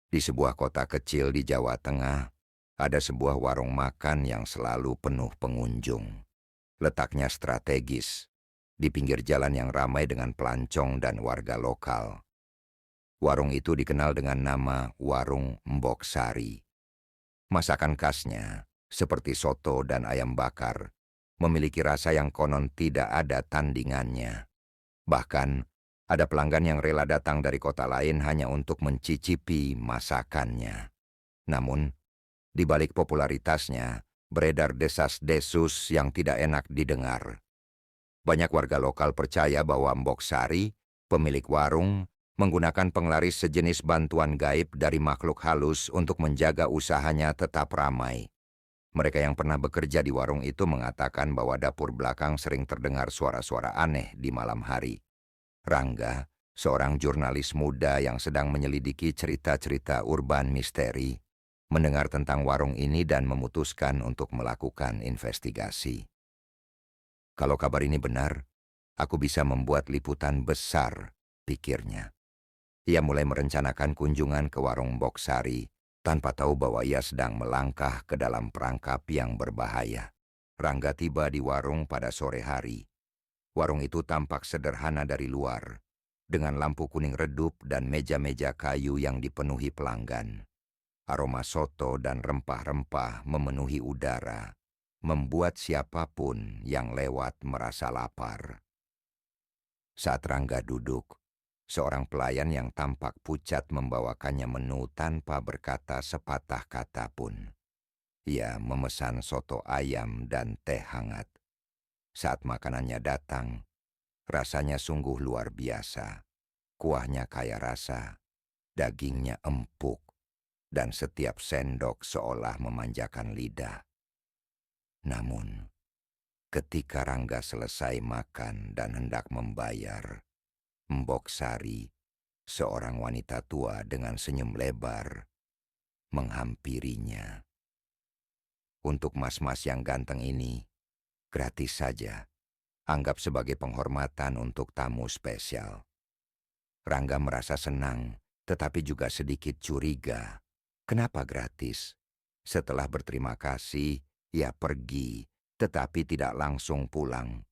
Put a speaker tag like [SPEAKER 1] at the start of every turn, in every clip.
[SPEAKER 1] Di sebuah kota kecil di Jawa Tengah, ada sebuah warung makan yang selalu penuh pengunjung. Letaknya strategis, di pinggir jalan yang ramai dengan pelancong dan warga lokal. Warung itu dikenal dengan nama Warung Mbok Sari. Masakan khasnya, seperti soto dan ayam bakar, memiliki rasa yang konon tidak ada tandingannya. Bahkan, ada pelanggan yang rela datang dari kota lain hanya untuk mencicipi masakannya. Namun, di balik popularitasnya, beredar desas-desus yang tidak enak didengar. Banyak warga lokal percaya bahwa Mbok Sari, pemilik warung, menggunakan penglaris sejenis bantuan gaib dari makhluk halus untuk menjaga usahanya tetap ramai. Mereka yang pernah bekerja di warung itu mengatakan bahwa dapur belakang sering terdengar suara-suara aneh di malam hari. Rangga, seorang jurnalis muda yang sedang menyelidiki cerita-cerita urban misteri, mendengar tentang warung ini dan memutuskan untuk melakukan investigasi. Kalau kabar ini benar, aku bisa membuat liputan besar, pikirnya. Ia mulai merencanakan kunjungan ke warung Mbok Sari tanpa tahu bahwa ia sedang melangkah ke dalam perangkap yang berbahaya. Rangga tiba di warung pada sore hari. Warung itu tampak sederhana dari luar, dengan lampu kuning redup dan meja-meja kayu yang dipenuhi pelanggan. Aroma soto dan rempah-rempah memenuhi udara, membuat siapapun yang lewat merasa lapar. Saat Rangga duduk, seorang pelayan yang tampak pucat membawakannya menu tanpa berkata sepatah kata pun. Ia memesan soto ayam dan teh hangat. Saat makanannya datang, rasanya sungguh luar biasa. Kuahnya kaya rasa, dagingnya empuk, dan setiap sendok seolah memanjakan lidah. Namun, ketika Rangga selesai makan dan hendak membayar, Mbok Sari, seorang wanita tua dengan senyum lebar, menghampirinya. Untuk mas-mas yang ganteng ini, gratis saja. Anggap sebagai penghormatan untuk tamu spesial. Rangga merasa senang, tetapi juga sedikit curiga. Kenapa gratis? Setelah berterima kasih, ia pergi, tetapi tidak langsung pulang.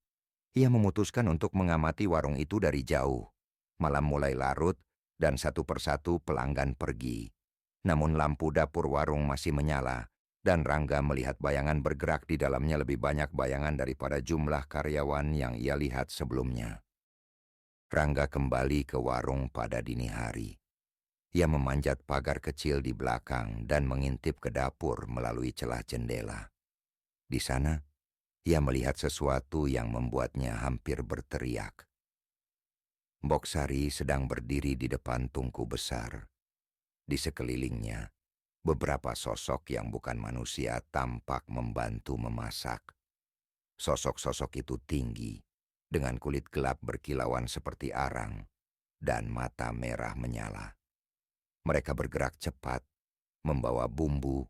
[SPEAKER 1] Ia memutuskan untuk mengamati warung itu dari jauh. Malam mulai larut, dan satu persatu pelanggan pergi. Namun lampu dapur warung masih menyala, dan Rangga melihat bayangan bergerak di dalamnya lebih banyak bayangan daripada jumlah karyawan yang ia lihat sebelumnya. Rangga kembali ke warung pada dini hari. Ia memanjat pagar kecil di belakang dan mengintip ke dapur melalui celah jendela. Di sana, ia melihat sesuatu yang membuatnya hampir berteriak. Mbok Sari sedang berdiri di depan tungku besar. Di sekelilingnya, beberapa sosok yang bukan manusia tampak membantu memasak. Sosok-sosok itu tinggi, dengan kulit gelap berkilauan seperti arang, dan mata merah menyala. Mereka bergerak cepat, membawa bumbu,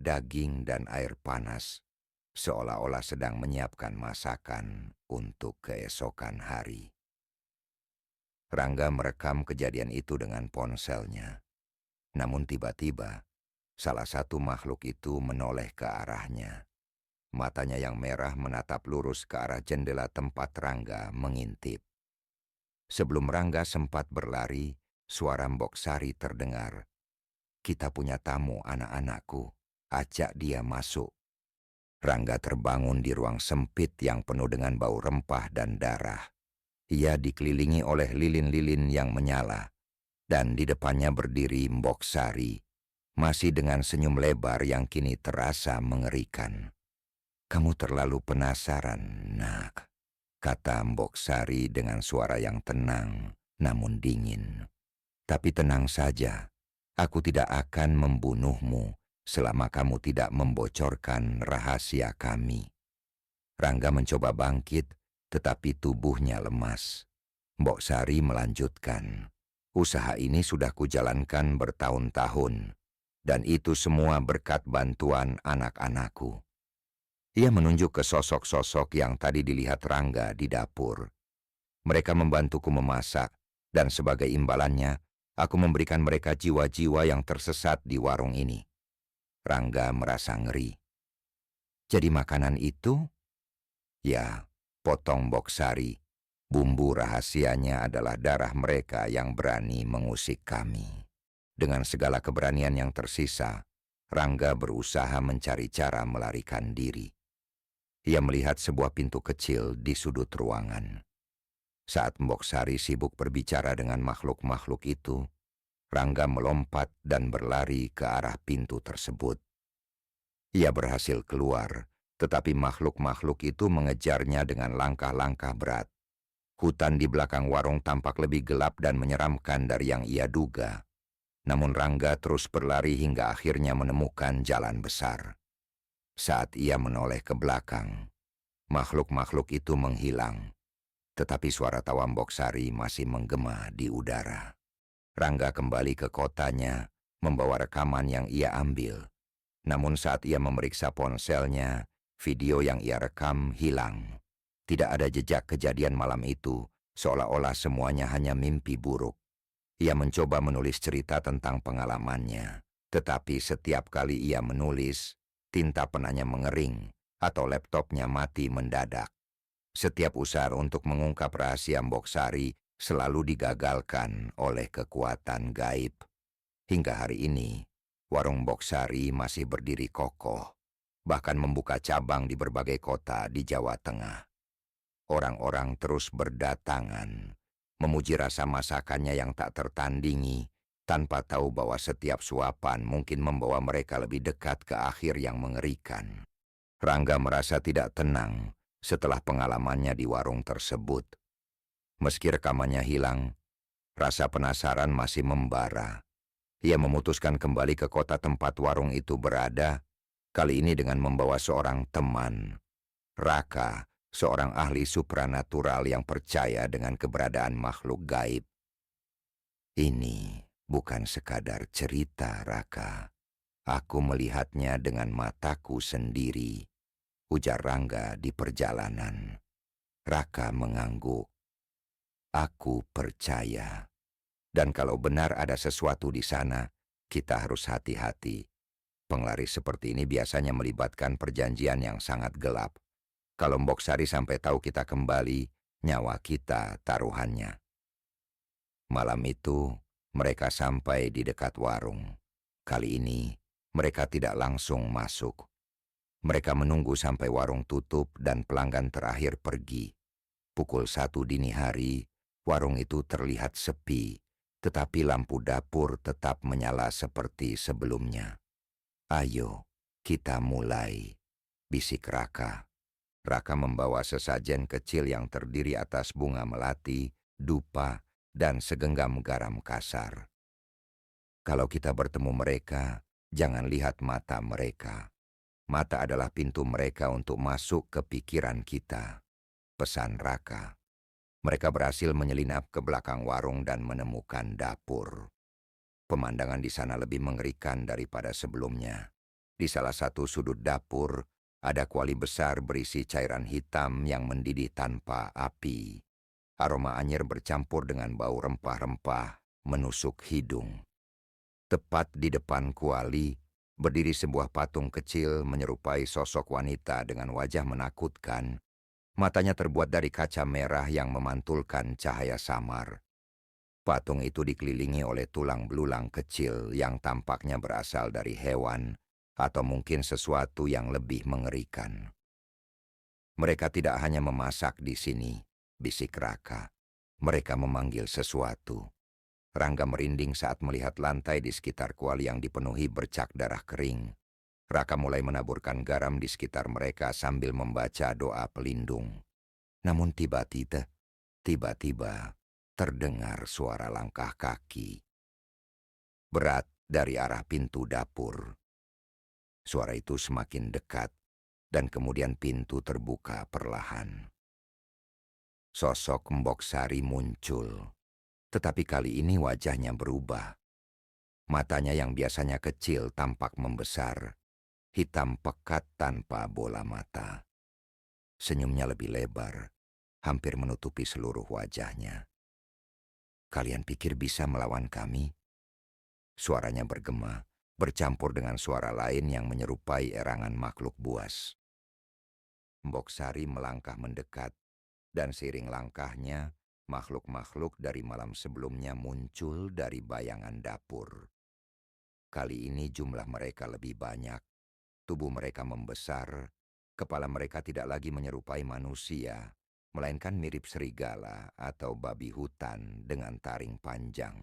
[SPEAKER 1] daging, dan air panas, seolah-olah sedang menyiapkan masakan untuk keesokan hari. Rangga merekam kejadian itu dengan ponselnya. Namun tiba-tiba, salah satu makhluk itu menoleh ke arahnya. Matanya yang merah menatap lurus ke arah jendela tempat Rangga mengintip. Sebelum Rangga sempat berlari, suara Mbok Sari terdengar. "Kita punya tamu, anak-anakku. Ajak dia masuk." Rangga terbangun di ruang sempit yang penuh dengan bau rempah dan darah. Ia dikelilingi oleh lilin-lilin yang menyala, dan di depannya berdiri Mbok Sari, masih dengan senyum lebar yang kini terasa mengerikan. "Kamu terlalu penasaran, nak," kata Mbok Sari dengan suara yang tenang namun dingin. "Tapi tenang saja, aku tidak akan membunuhmu selama kamu tidak membocorkan rahasia kami." Rangga mencoba bangkit, tetapi tubuhnya lemas. Mbok Sari melanjutkan, "Usaha ini sudah kujalankan bertahun-tahun, dan itu semua berkat bantuan anak-anakku." Ia menunjuk ke sosok-sosok yang tadi dilihat Rangga di dapur. "Mereka membantuku memasak, dan sebagai imbalannya, Aku memberikan mereka jiwa-jiwa yang tersesat di warung ini. Rangga merasa ngeri. Jadi makanan itu? Ya, potong boksari. Bumbu rahasianya adalah darah mereka yang berani mengusik kami. Dengan segala keberanian yang tersisa, Rangga berusaha mencari cara melarikan diri. Ia melihat sebuah pintu kecil di sudut ruangan. Saat Mbok Sari sibuk berbicara dengan makhluk-makhluk itu, Rangga melompat dan berlari ke arah pintu tersebut. Ia berhasil keluar, tetapi makhluk-makhluk itu mengejarnya dengan langkah-langkah berat. Hutan di belakang warung tampak lebih gelap dan menyeramkan dari yang ia duga. Namun Rangga terus berlari hingga akhirnya menemukan jalan besar. Saat ia menoleh ke belakang, makhluk-makhluk itu menghilang. Tetapi suara tawa Mbok Sari masih menggema di udara. Rangga kembali ke kotanya, membawa rekaman yang ia ambil. Namun saat ia memeriksa ponselnya, video yang ia rekam hilang. Tidak ada jejak kejadian malam itu, seolah-olah semuanya hanya mimpi buruk. Ia mencoba menulis cerita tentang pengalamannya, tetapi setiap kali ia menulis, tinta penanya mengering atau laptopnya mati mendadak. Setiap usaha untuk mengungkap rahasia Mbok Sari selalu digagalkan oleh kekuatan gaib. Hingga hari ini, warung Mbok Sari masih berdiri kokoh, bahkan membuka cabang di berbagai kota di Jawa Tengah. Orang-orang terus berdatangan, memuji rasa masakannya yang tak tertandingi, tanpa tahu bahwa setiap suapan mungkin membawa mereka lebih dekat ke akhir yang mengerikan. Rangga merasa tidak tenang setelah pengalamannya di warung tersebut. Meski rekamannya hilang, rasa penasaran masih membara. Ia memutuskan kembali ke kota tempat warung itu berada, kali ini dengan membawa seorang teman, Raka, seorang ahli supranatural yang percaya dengan keberadaan makhluk gaib. Ini bukan sekadar cerita, Raka. Aku melihatnya dengan mataku sendiri, ujar Rangga di perjalanan. Raka mengangguk. Aku percaya. Dan kalau benar ada sesuatu di sana, kita harus hati-hati. Penglaris seperti ini biasanya melibatkan perjanjian yang sangat gelap. Kalau Mbok Sari sampai tahu kita kembali, nyawa kita taruhannya. Malam itu, mereka sampai di dekat warung. Kali ini, mereka tidak langsung masuk. Mereka menunggu sampai warung tutup dan pelanggan terakhir pergi. Pukul 1 dini hari, warung itu terlihat sepi, tetapi lampu dapur tetap menyala seperti sebelumnya. Ayo, kita mulai, bisik Raka. Raka membawa sesajen kecil yang terdiri atas bunga melati, dupa, dan segenggam garam kasar. Kalau kita bertemu mereka, jangan lihat mata mereka. Mata adalah pintu mereka untuk masuk ke pikiran kita, pesan Raka. Mereka berhasil menyelinap ke belakang warung dan menemukan dapur. Pemandangan di sana lebih mengerikan daripada sebelumnya. Di salah satu sudut dapur, ada kuali besar berisi cairan hitam yang mendidih tanpa api. Aroma anyir bercampur dengan bau rempah-rempah menusuk hidung. Tepat di depan kuali, berdiri sebuah patung kecil menyerupai sosok wanita dengan wajah menakutkan. Matanya terbuat dari kaca merah yang memantulkan cahaya samar. Patung itu dikelilingi oleh tulang belulang kecil yang tampaknya berasal dari hewan atau mungkin sesuatu yang lebih mengerikan. Mereka tidak hanya memasak di sini, bisik Raka. Mereka memanggil sesuatu. Rangga merinding saat melihat lantai di sekitar kuali yang dipenuhi bercak darah kering. Raka mulai menaburkan garam di sekitar mereka sambil membaca doa pelindung. Namun tiba-tiba terdengar suara langkah kaki berat dari arah pintu dapur. Suara itu semakin dekat dan kemudian pintu terbuka perlahan. Sosok Mbok Sari muncul, tetapi kali ini wajahnya berubah. Matanya yang biasanya kecil tampak membesar, hitam pekat tanpa bola mata. Senyumnya lebih lebar, hampir menutupi seluruh wajahnya. Kalian pikir bisa melawan kami? Suaranya bergema, bercampur dengan suara lain yang menyerupai erangan makhluk buas. Mbok Sari melangkah mendekat, dan seiring langkahnya, makhluk-makhluk dari malam sebelumnya muncul dari bayangan dapur. Kali ini jumlah mereka lebih banyak, tubuh mereka membesar, kepala mereka tidak lagi menyerupai manusia, melainkan mirip serigala atau babi hutan dengan taring panjang.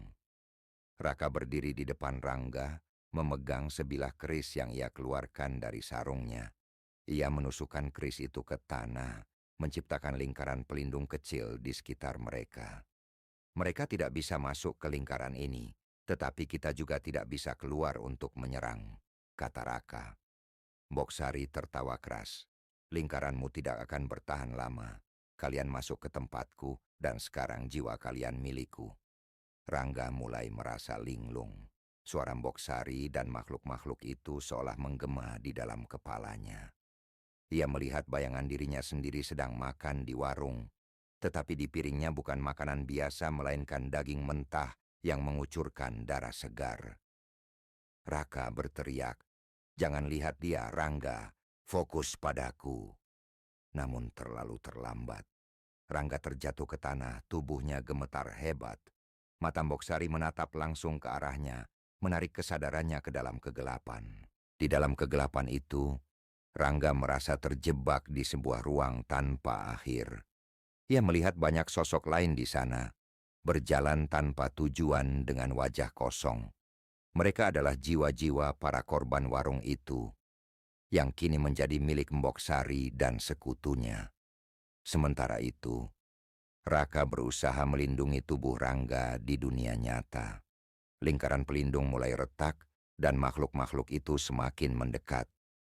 [SPEAKER 1] Raka berdiri di depan Rangga, memegang sebilah keris yang ia keluarkan dari sarungnya. Ia menusukkan keris itu ke tanah, menciptakan lingkaran pelindung kecil di sekitar mereka. Mereka tidak bisa masuk ke lingkaran ini, tetapi kita juga tidak bisa keluar untuk menyerang, kata Raka. Mbok Sari tertawa keras. Lingkaranmu tidak akan bertahan lama. Kalian masuk ke tempatku, dan sekarang jiwa kalian milikku. Rangga mulai merasa linglung. Suara Mbok Sari dan makhluk-makhluk itu seolah menggema di dalam kepalanya. Ia melihat bayangan dirinya sendiri sedang makan di warung, tetapi di piringnya bukan makanan biasa melainkan daging mentah yang mengucurkan darah segar. Raka berteriak, "Jangan lihat dia, Rangga. Fokus padaku." Namun terlalu terlambat. Rangga terjatuh ke tanah, tubuhnya gemetar hebat. Mata Mbok Sari menatap langsung ke arahnya, menarik kesadarannya ke dalam kegelapan. Di dalam kegelapan itu, Rangga merasa terjebak di sebuah ruang tanpa akhir. Ia melihat banyak sosok lain di sana, berjalan tanpa tujuan dengan wajah kosong. Mereka adalah jiwa-jiwa para korban warung itu, yang kini menjadi milik Mbok Sari dan sekutunya. Sementara itu, Raka berusaha melindungi tubuh Rangga di dunia nyata. Lingkaran pelindung mulai retak, dan makhluk-makhluk itu semakin mendekat.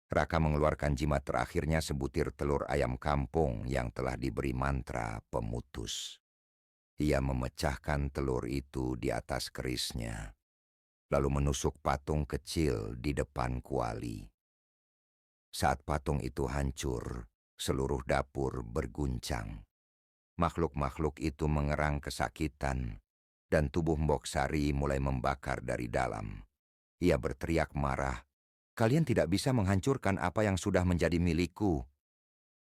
[SPEAKER 1] Raka mengeluarkan jimat terakhirnya sebutir telur ayam kampung yang telah diberi mantra pemutus. Ia memecahkan telur itu di atas kerisnya, lalu menusuk patung kecil di depan kuali. Saat patung itu hancur, seluruh dapur berguncang. Makhluk-makhluk itu mengerang kesakitan, dan tubuh Mbok Sari mulai membakar dari dalam. Ia berteriak marah, "Kalian tidak bisa menghancurkan apa yang sudah menjadi milikku."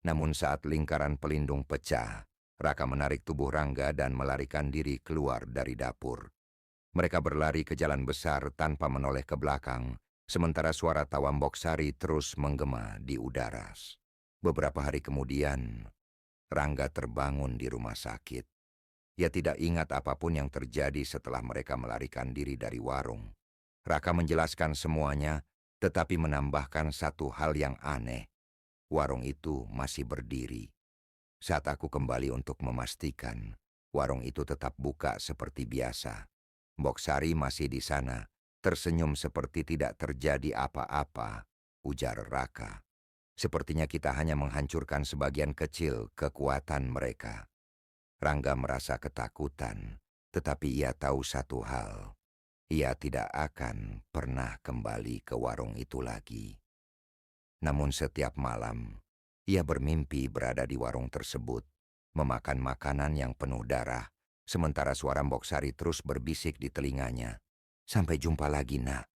[SPEAKER 1] Namun saat lingkaran pelindung pecah, Raka menarik tubuh Rangga dan melarikan diri keluar dari dapur. Mereka berlari ke jalan besar tanpa menoleh ke belakang, sementara suara tawa Mbok Sari terus menggema di udara. Beberapa hari kemudian, Rangga terbangun di rumah sakit. Ia tidak ingat apapun yang terjadi setelah mereka melarikan diri dari warung. Raka menjelaskan semuanya, tetapi menambahkan satu hal yang aneh. Warung itu masih berdiri. Saat aku kembali untuk memastikan, warung itu tetap buka seperti biasa. Mbok Sari masih di sana, tersenyum seperti tidak terjadi apa-apa, ujar Raka. Sepertinya kita hanya menghancurkan sebagian kecil kekuatan mereka. Rangga merasa ketakutan, tetapi ia tahu satu hal. Ia tidak akan pernah kembali ke warung itu lagi. Namun setiap malam, ia bermimpi berada di warung tersebut, memakan makanan yang penuh darah, sementara suara Mbok Sari terus berbisik di telinganya. "Sampai jumpa lagi, Nak.